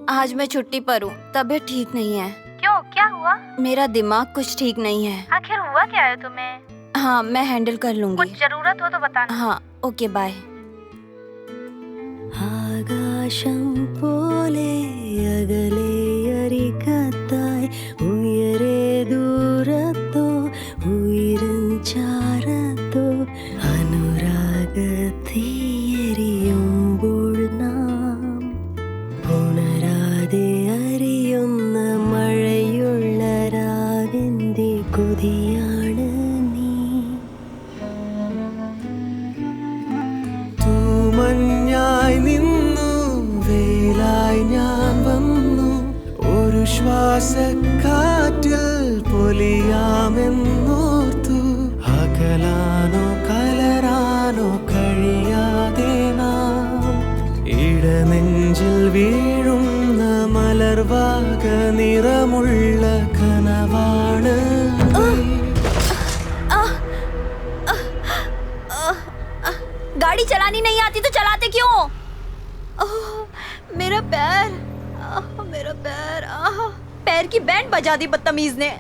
आज मैं छुट्टी पर हूँ, तबीयत ठीक नहीं है। क्यों, क्या हुआ? मेरा दिमाग कुछ ठीक नहीं है। आखिर हुआ क्या है तुम्हें? हाँ, मैं हैंडल कर लूंगी। कुछ जरूरत हो तो बताना। हाँ, ओके बाय। ആകാശം പോലെ അകലെ അരികത്തായി ഉയരെ ദൂരത്തോ ഉയരും ചാരത്തോ അനുരാഗത്തീയരിയുമ്പോൾ നാം ഉണരാതെ അറിയുന്ന മഴയുള്ള രാവിന്റെ കൊതിയാണ് നീ. തൂമഞ്ഞായി നിന്നു വേലായി ഞാൻ വന്നു ഒരു ശ്വാസക്കാറ്റിൽ പൊലിയാമെന്നോർത്തു അകലാനോ കലരാനോ കഴിയാതെ നാം ഇടനെഞ്ചിൽ വീഴുന്ന മലർവാക നിറമുള്ള കനവാണ് गाड़ी चलानी नहीं आती तो चलाते क्यों? मेरा पैर, मेरा पैर, पैर की बैंड बजा दी बदतमीज ने।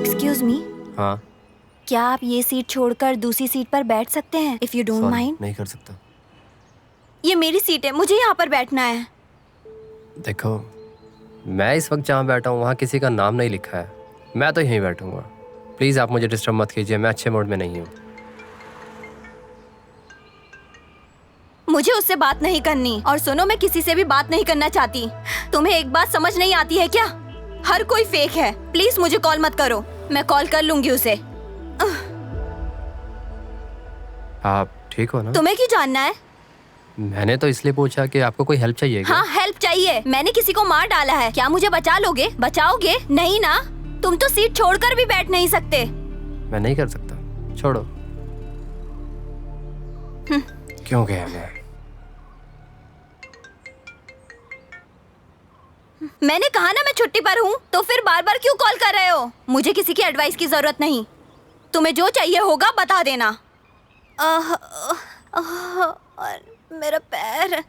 एक्सक्यूज मी, हाँ, क्या आप ये सीट छोड़कर दूसरी सीट पर बैठ सकते हैं? If you don't sorry, mind. नहीं कर सकता। ये मेरी सीट है, मुझे यहाँ पर बैठना है। देखो, मैं इस वक्त जहाँ बैठा हूँ वहाँ किसी का नाम नहीं लिखा है। मैं तो यहीं बैठूंगा। प्लीज़ आप मुझे डिस्टर्ब मत कीजिए, मैं अच्छे मूड में नहीं हूँ। मुझे उससे बात नहीं करनी। और सुनो, मैं किसी से भी बात नहीं करना चाहती। तुम्हें एक बात समझ नहीं आती है क्या? हर कोई फेक है। प्लीज मुझे कॉल मत करो, मैं कॉल कर लूंगी उसे। आप ठीक हो ना? तुम्हें क्यों जानना है? मैंने तो इसलिए पूछा कि आपको कोई हेल्प चाहिए क्या? हाँ, हेल्प चाहिए। मैंने किसी को मार डाला है। क्या मुझे बचा लोगे? बचाओगे? नहीं ना? तुम तो सीट छोड़कर भी बैठ नहीं सकते। मैं नहीं कर सकता, छोड़ो। क्यों गया मैं? मैंने कहा ना मैं छुट्टी पर हूँ, तो फिर बार बार क्यों कॉल कर रहे हो? मुझे किसी की एडवाइस की जरूरत नहीं। तुम्हें जो चाहिए होगा बता देना। और मेरा पैर।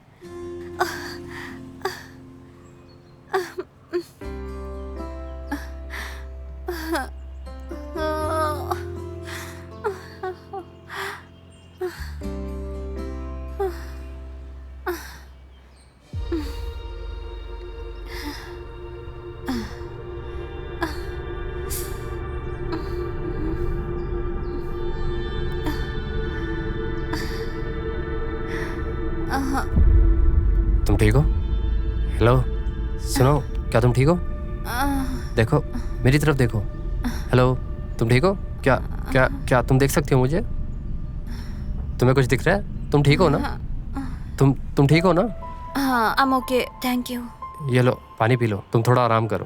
तुम ठीक हो? हेलो, सुनो, क्या तुम ठीक हो? देखो, मेरी तरफ देखो। हेलो, तुम ठीक हो? क्या क्या क्या तुम देख सकती हो मुझे? तुम्हें कुछ दिख रहा है? तुम ठीक हो ना? तुम ठीक हो ना? हाँ, I'm okay, thank you। ये लो, पानी पी लो, तुम थोड़ा आराम करो।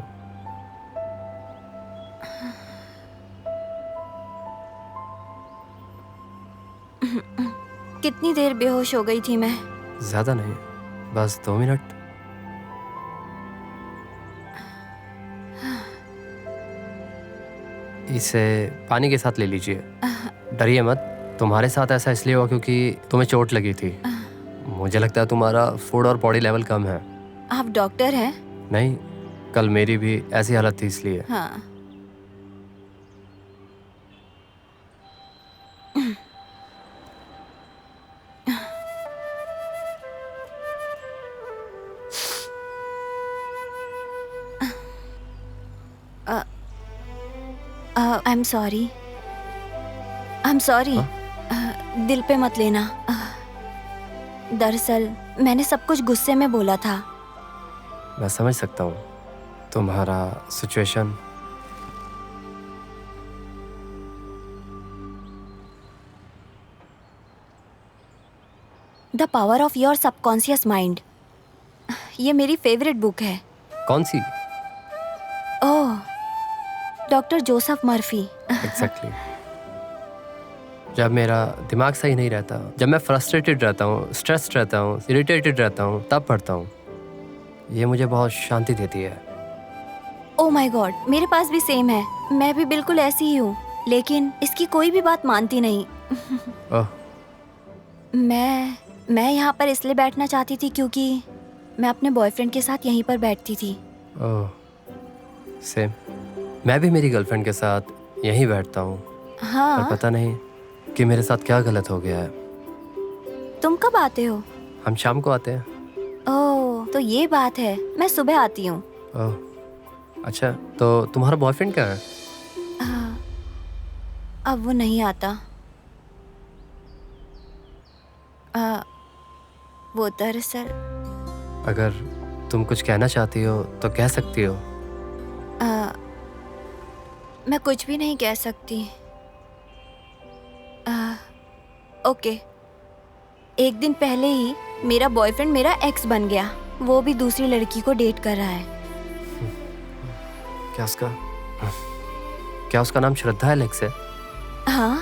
कितनी देर बेहोश हो गई थी मैं? ज्यादा नहीं, बस 2 मिनट। इसे पानी के साथ ले लीजिए। डरिए मत, तुम्हारे साथ ऐसा इसलिए हुआ क्योंकि तुम्हें चोट लगी थी। मुझे लगता है तुम्हारा फूड और बॉडी लेवल कम है। आप डॉक्टर हैं? नहीं, कल मेरी भी ऐसी हालत थी इसलिए। हाँ। I'm sorry। I'm sorry। दिल पे मत लेना। दरअसल मैंने सब कुछ गुस्से में बोला था। मैं समझ सकता हूँ तुम्हारा situation. The power of your subconscious mind, ये मेरी फेवरेट बुक है। कौन सी? ओह, डॉक्टर जोसेफ मर्फी। एग्जैक्टली। जब मेरा दिमाग सही नहीं रहता, जब मैं फ्रस्ट्रेटेड रहता हूँ, स्ट्रेस्ड रहता हूँ, इरिटेटेड रहता हूँ, तब पढ़ता हूँ। ये मुझे बहुत शांति देती है। ओह माय गॉड, मेरे पास भी सेम है। मैं भी बिल्कुल ऐसी ही हूँ, लेकिन इसकी कोई भी बात मानती नहीं। ओह, मैं यहाँ पर इसलिए बैठना चाहती थी क्योंकि मैं अपने बॉयफ्रेंड के साथ यहीं पर बैठती थी। ओह, सेम। मैं भी मेरी गर्लफ्रेंड के साथ यहीं बैठता हूँ, पर हाँ, पता नहीं कि मेरे साथ क्या गलत हो गया है। तुम कब आते हो? हम शाम को आते हैं। ओह, तो ये बात है। मैं सुबह आती हूँ। ओह, अच्छा। तो तुम्हारा बॉयफ्रेंड क्या है? हाँ, अब वो नहीं आता। वो दरअसल अगर तुम कुछ कहना चाहती हो तो कह सकती हो। मैं कुछ भी नहीं कह सकती। ओके, एक दिन पहले ही मेरा बॉयफ्रेंड मेरा एक्स बन गया। वो भी दूसरी लड़की को डेट कर रहा है। क्या उसका नाम श्रद्धा एलेक्स है? हाँ,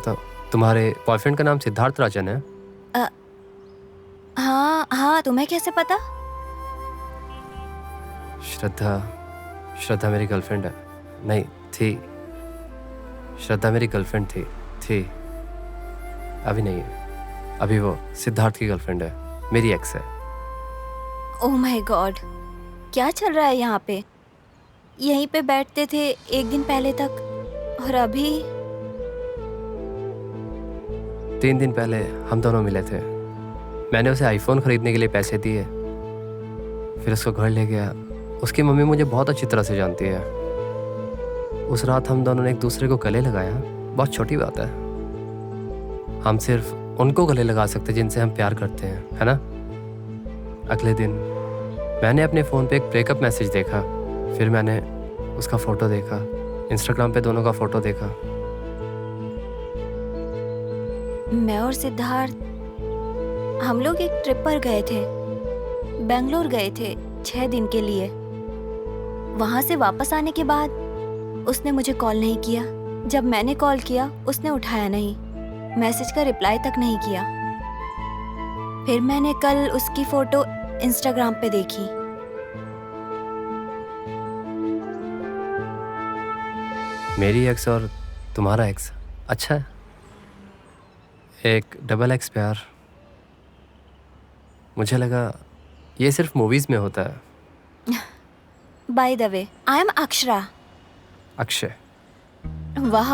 तो तुम्हारे बॉयफ्रेंड का नाम सिद्धार्थ राजन है? हाँ हाँ, तुम्हें कैसे पता? श्रद्धा मेरी गर्लफ्रेंड है। नहीं थी। श्रद्धा मेरी गर्लफ्रेंड थी। अभी नहीं है। अभी वो सिद्धार्थ की गर्लफ्रेंड है, मेरी एक्स है। ओह माय गॉड, क्या चल रहा है यहाँ पे? यहीं पे बैठते थे एक दिन पहले तक, और अभी 3 दिन पहले हम दोनों मिले थे। मैंने उसे आईफोन खरीदने के लिए पैसे दिए, फिर उसको घर ले गया। उसकी मम्मी मुझे बहुत अच्छी तरह से जानती है। उस रात हम दोनों ने एक दूसरे को गले लगाया। बहुत छोटी बात है। हम सिर्फ उनको गले लगा सकते जिनसे हम प्यार करते हैं, है ना? अगले दिन मैंने अपने फ़ोन पे एक ब्रेकअप मैसेज देखा। फिर मैंने उसका फ़ोटो देखा, इंस्टाग्राम पे दोनों का फ़ोटो देखा। मैं और सिद्धार्थ हम लोग एक ट्रिप पर गए थे। बेंगलोर गए थे 6 दिन के लिए। वहां से वापस आने के बाद उसने मुझे कॉल नहीं किया। जब मैंने कॉल किया उसने उठाया नहीं, मैसेज का रिप्लाई तक नहीं किया। फिर मैंने कल उसकी फोटो इंस्टाग्राम पे देखी। मेरी एक्स और तुम्हारा एक्स अच्छा है। एक डबल एक्स प्यार। मुझे लगा ये सिर्फ मूवीज में होता है। By the way, I am Akshara. Akshay. वाह,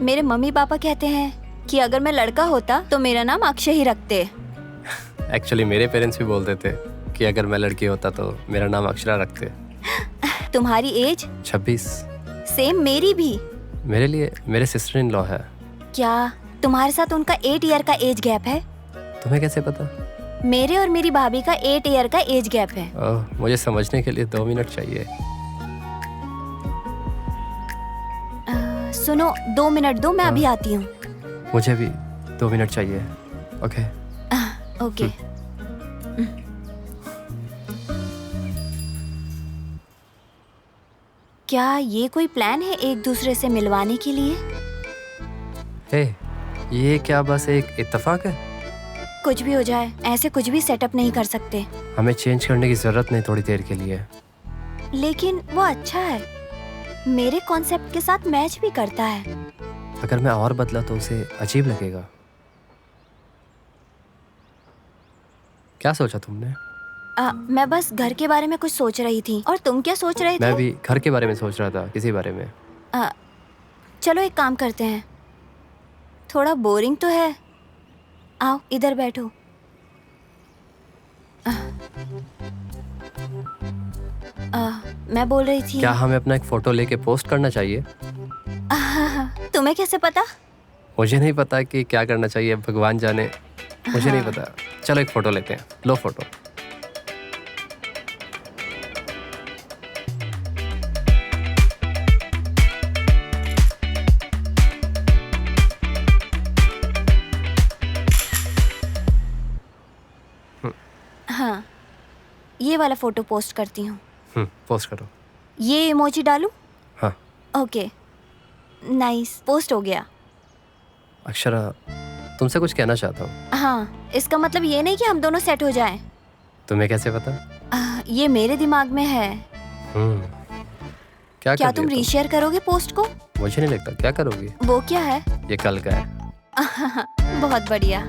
मेरे मम्मी पापा कहते हैं कि अगर मैं लड़का होता तो मेरा नाम अक्षय ही रखते। एक्चुअली मेरे पेरेंट्स भी बोलते थे कि अगर मैं लड़की होता तो मेरा नाम अक्षरा रखते। तुम्हारी एज? 26। सेम मेरी भी। मेरे लिए मेरे सिस्टर इन लॉ है। क्या तुम्हारे साथ उनका 8 ईयर का एज गैप है? तुम्हें कैसे पता? मेरे और मेरी भाभी का 8 ईयर का एज गैप है। ओह, मुझे समझने के लिए 2 मिनट चाहिए। सुनो, 2 मिनट दो, मैं अभी आती हूँ। मुझे भी 2 मिनट चाहिए। ओके। ओके। क्या ये कोई प्लान है एक दूसरे से मिलवाने के लिए? हे, ये क्या बस एक इत्तेफाक है? कुछ भी हो जाए, ऐसे कुछ भी सेटअप नहीं कर सकते। हमें चेंज करने की जरूरत नहीं थोड़ी देर के लिए। लेकिन वो अच्छा है, मेरे कॉन्सेप्ट के साथ मैच भी करता है। अगर मैं और बदला तो उसे अजीब लगेगा। क्या सोचा तुमने? मैं बस घर के बारे में कुछ सोच रही थी। और तुम क्या सोच रहे थे? मैं भी घर के बारे में सोच रहा था, किसी बारे में। चलो एक काम करते हैं, थोड़ा बोरिंग तो है। आओ इधर बैठो। मैं बोल रही थी, क्या हमें अपना एक फोटो लेके पोस्ट करना चाहिए? तुम्हें कैसे पता? मुझे नहीं पता कि क्या करना चाहिए, भगवान जाने। मुझे नहीं पता। चलो एक फोटो लेते हैं। लो फोटो। हाँ, ये वाला फोटो पोस्ट करती हूँ। पोस्ट करो। ये इमोजी डालूं? हाँ। ओके, नाइस, पोस्ट हो गया। अक्षरा, तुमसे कुछ कहना चाहता हूँ। हाँ, इसका मतलब ये नहीं कि हम दोनों सेट हो जाएं। तुम्हें कैसे पता? ये मेरे दिमाग में है। क्या क्या कर रही तुम हो रीशेयर करोगे पोस्ट को? मुझे नहीं लगता। क्या करोगी? वो क्या है? ये कल का है। बहुत बढ़िया।